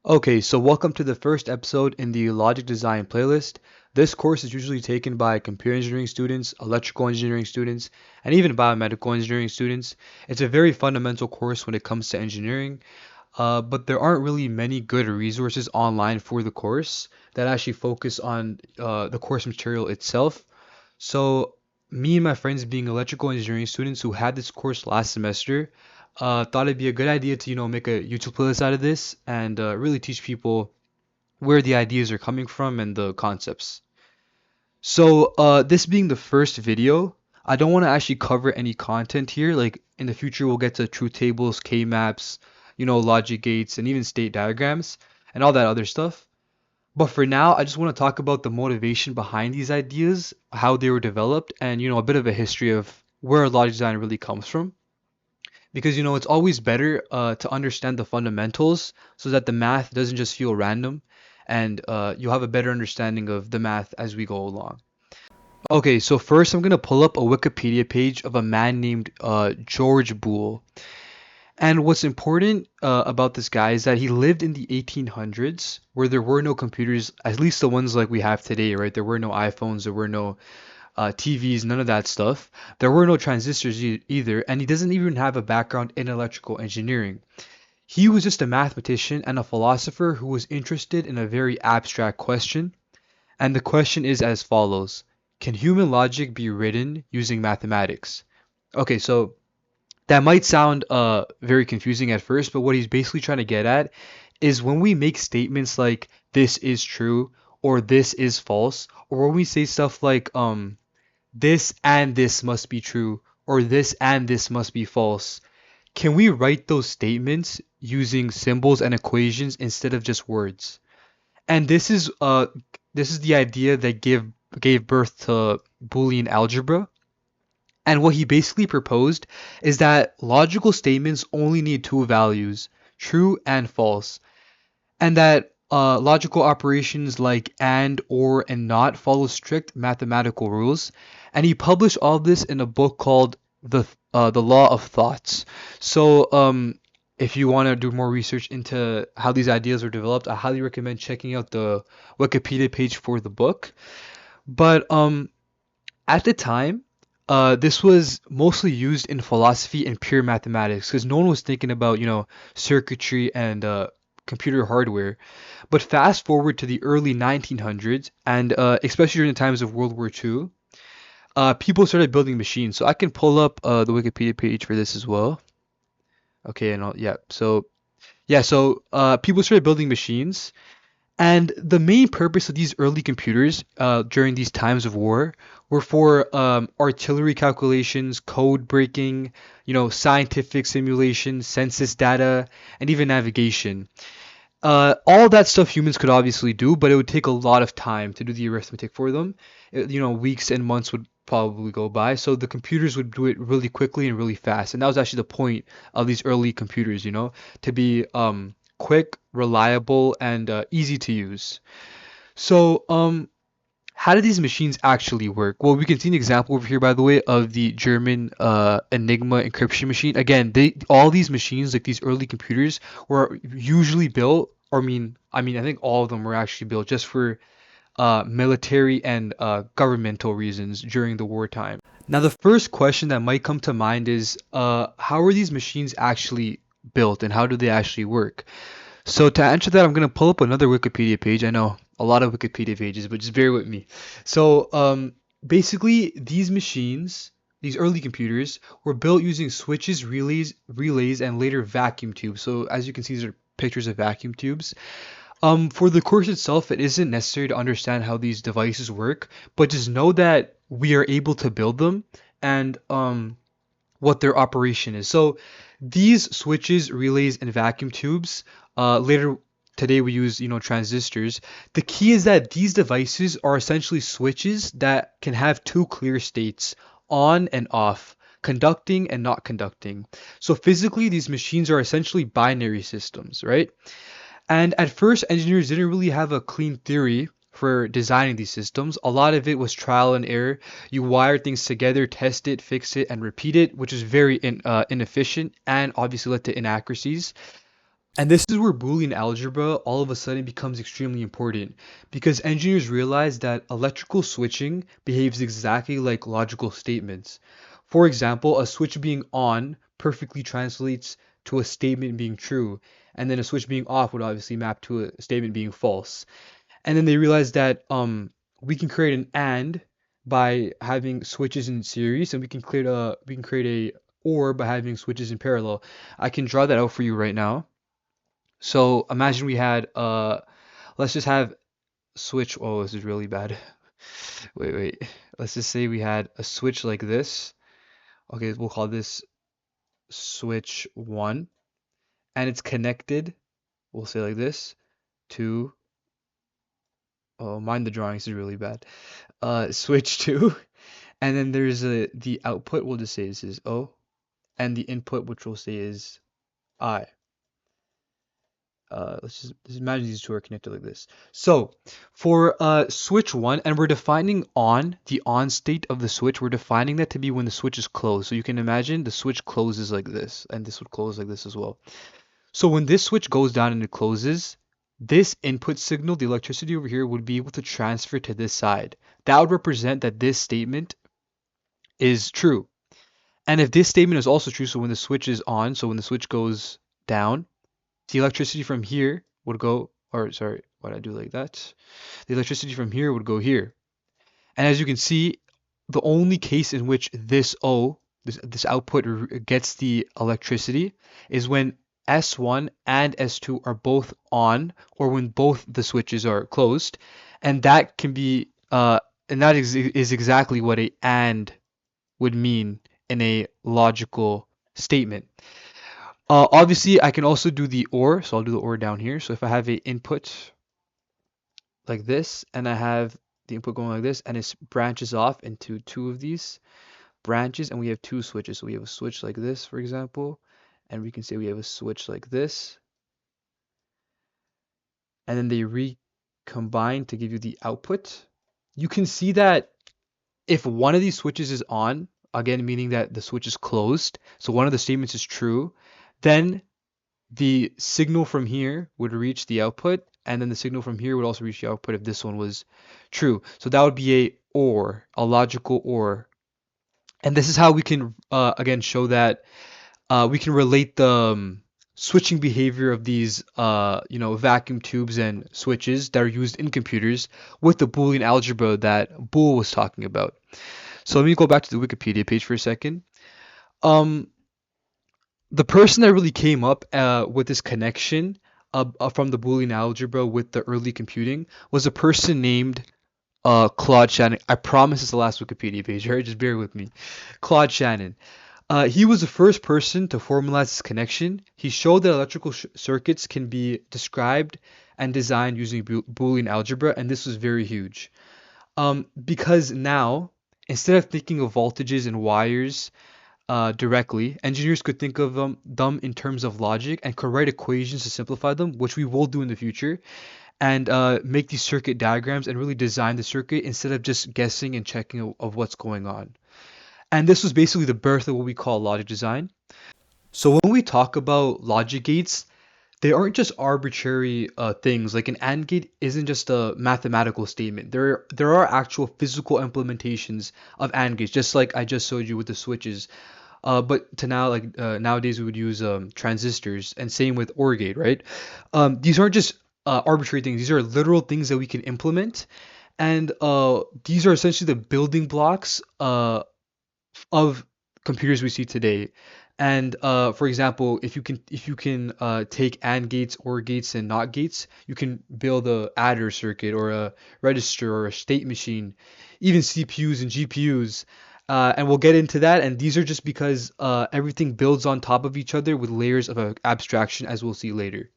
Okay, so welcome to the first episode in the Logic Design playlist. This course is usually taken by computer engineering students, electrical engineering students, and even biomedical engineering students. It's a very fundamental course when it comes to engineering, but there aren't really many good resources online for the course that actually focus on the course material itself. So, me and my friends, being electrical engineering students who had this course last semester, thought it'd be a good idea to, make a YouTube playlist out of this and really teach people where the ideas are coming from and the concepts. So, this being the first video, I don't want to actually cover any content here. Like in the future, we'll get to truth tables, K-maps, logic gates, and even state diagrams and all that other stuff. But for now, I just want to talk about the motivation behind these ideas, how they were developed, and a bit of a history of where logic design really comes from. Because it's always better to understand the fundamentals so that the math doesn't just feel random, and you'll have a better understanding of the math as we go along. Okay, so first I'm gonna pull up a Wikipedia page of a man named George Boole. And what's important about this guy is that he lived in the 1800s where there were no computers, at least the ones like we have today, right? There were no iPhones, there were no TVs, none of that stuff. There were no transistors either, and he doesn't even have a background in electrical engineering. He was just a mathematician and a philosopher who was interested in a very abstract question. And the question is as follows: can human logic be written using mathematics? Okay, so that might sound very confusing at first, but what he's basically trying to get at is when we make statements like this is true or this is false, or when we say stuff like this and this must be true or this and this must be false, can we write those statements using symbols and equations instead of just words? And this is the idea that gave birth to Boolean algebra. And what he basically proposed is that logical statements only need two values, true and false, and that logical operations like and, or, and not follow strict mathematical rules. And he published all this in a book called the Law of Thoughts. So if you want to do more research into how these ideas were developed, I highly recommend checking out the Wikipedia page for the book. But at the time, this was mostly used in philosophy and pure mathematics because no one was thinking about, circuitry and computer hardware. But fast forward to the early 1900s, and especially during the times of World War II, people started building machines. So I can pull up the Wikipedia page for this as well. Okay, and yeah, so people started building machines, and the main purpose of these early computers during these times of war were for artillery calculations, code breaking, scientific simulation, census data, and even navigation. All that stuff humans could obviously do, but it would take a lot of time to do the arithmetic for them. Weeks and months would probably go by, so the computers would do it really quickly and really fast. And that was actually the point of these early computers, to be quick, reliable, and easy to use. So, how do these machines actually work? Well, we can see an example over here, by the way, of the German Enigma encryption machine. Again, all these machines, like these early computers, were usually built, or I think all of them were actually built just for military and governmental reasons during the wartime. Now, the first question that might come to mind is, how are these machines actually built, and how do they actually work? So to answer that, I'm gonna pull up another Wikipedia page. I know a lot of Wikipedia pages, but just bear with me. So basically, these machines, these early computers, were built using switches, relays, and later vacuum tubes. So as you can see, these are pictures of vacuum tubes. For the course itself, it isn't necessary to understand how these devices work, but just know that we are able to build them and what their operation is. So these switches, relays, and vacuum tubes, later today we use, transistors. The key is that these devices are essentially switches that can have two clear states, on and off, conducting and not conducting. So physically, these machines are essentially binary systems, right? And at first, engineers didn't really have a clean theory for designing these systems. A lot of it was trial and error. You wire things together, test it, fix it, and repeat it, which is very inefficient and obviously led to inaccuracies. And this is where Boolean algebra all of a sudden becomes extremely important because engineers realize that electrical switching behaves exactly like logical statements. For example, a switch being on perfectly translates to a statement being true, and then a switch being off would obviously map to a statement being false. And then they realized that we can create an AND by having switches in series, and we can create a OR by having switches in parallel. I can draw that out for you right now. So imagine we had let's just have switch. Oh, this is really bad. Wait. Let's just say we had a switch like this. Okay, we'll call this switch 1, and it's connected, we'll say like this, to, oh, mind the drawing, this is really bad. Switch 2, and then there's the output, we'll just say this is O, and the input, which we'll say is I. Let's imagine these two are connected like this. So for switch 1, and we're defining the on state of the switch, we're defining that to be when the switch is closed. So you can imagine the switch closes like this, and this would close like this as well. So when this switch goes down and it closes, this input signal, the electricity over here, would be able to transfer to this side. That would represent that this statement is true. And if this statement is also true, so when the switch is on, so when the switch goes down, the electricity from here would go, or sorry, why did I do like that? The electricity from here would go here. And as you can see, the only case in which this O, this output gets the electricity is when S1 and S2 are both on, or when both the switches are closed. And that can be, and that is exactly what a AND would mean in a logical statement. Obviously, I can also do the OR, so I'll do the OR down here. So if I have a input like this, and I have the input going like this, and it branches off into two of these branches, and we have two switches. So we have a switch like this, for example, and we can say we have a switch like this, and then they recombine to give you the output. You can see that if one of these switches is on, again, meaning that the switch is closed, so one of the statements is true, then the signal from here would reach the output, and then the signal from here would also reach the output if this one was true. So that would be a OR, a logical OR. And this is how we can, again, show that we can relate the switching behavior of these, vacuum tubes and switches that are used in computers with the Boolean algebra that Boole was talking about. So let me go back to the Wikipedia page for a second. The person that really came up with this connection from the Boolean algebra with the early computing was a person named Claude Shannon. I promise it's the last Wikipedia page, right? Just bear with me. Claude Shannon. He was the first person to formalize this connection. He showed that electrical circuits can be described and designed using Boolean algebra, and this was very huge. Because now, instead of thinking of voltages and wires directly, engineers could think of them in terms of logic and could write equations to simplify them, which we will do in the future, and make these circuit diagrams and really design the circuit instead of just guessing and checking of what's going on. And this was basically the birth of what we call logic design. So when we talk about logic gates, they aren't just arbitrary things. Like an AND gate isn't just a mathematical statement. There are actual physical implementations of AND gates, just like I just showed you with the switches. But to now, like nowadays, we would use transistors, and same with OR gate, right? These aren't just arbitrary things. These are literal things that we can implement, and these are essentially the building blocks of computers we see today. And for example, if you can take AND gates, OR gates, and NOT gates, you can build a adder circuit or a register or a state machine, even CPUs and GPUs. And we'll get into that. And these are just because everything builds on top of each other with layers of abstraction, as we'll see later.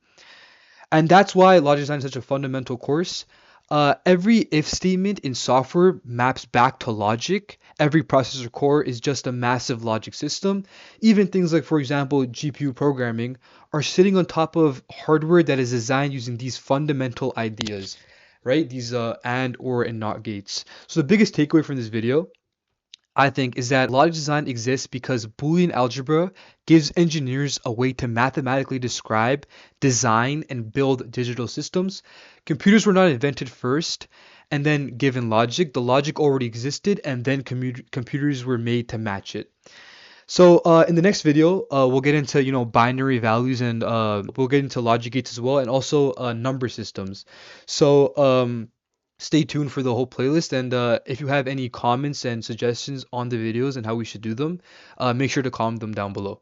And that's why logic design is such a fundamental course. Every if statement in software maps back to logic. Every processor core is just a massive logic system. Even things like, for example, GPU programming are sitting on top of hardware that is designed using these fundamental ideas, right? These AND, OR, and NOT gates. So the biggest takeaway from this video I think, is that logic design exists because Boolean algebra gives engineers a way to mathematically describe, design, and build digital systems. Computers were not invented first and then given logic. The logic already existed, and then computers were made to match it. So in the next video, we'll get into binary values, and we'll get into logic gates as well, and also number systems. So stay tuned for the whole playlist, and if you have any comments and suggestions on the videos and how we should do them, make sure to comment them down below.